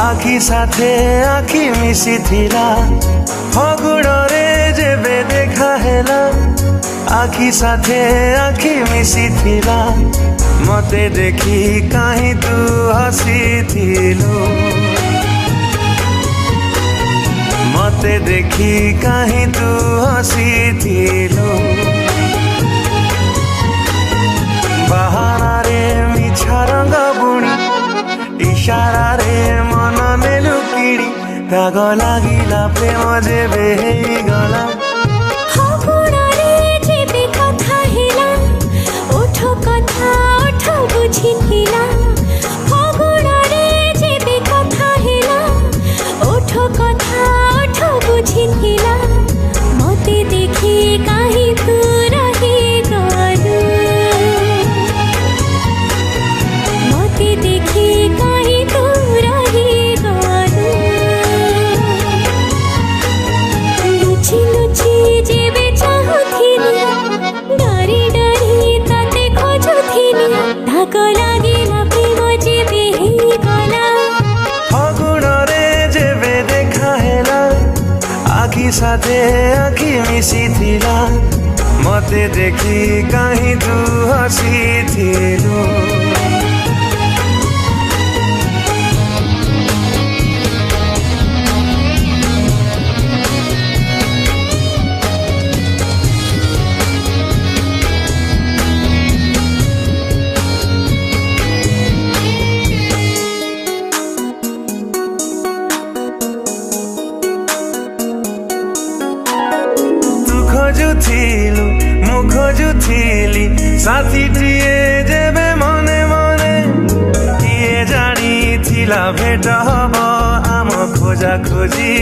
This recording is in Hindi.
आखि साथे आखि मिसी थिला फगुणरे जेबे देखा हेला आखि साथे आखि मिसी थिला मते देखी काहीं तू हसी थिलु मते देखी काहीं तू हसी थिलु बहाना रे मिछा रंग बुणी इशारा रे मन नेलु किड़ी दाग लागिला प्रेम जेबे गला मते देखी काहीं तू रही गलु मते देखी काहीं तू रही गलु लुची लुची जेबे चाहुथिली डरी डरी तते खोजुथिली धाक लागिला प्रेम जेबे गला फगुणरे जेबे देखा हेला आखि साथे आखि मिसी थिला मते देखी काहीं तू हसी थिलु खोजुथिलु मु खोजुथिली साथीटिए जेबे मने मने किए जानी थिला भेट हब आम खोजा खोजी।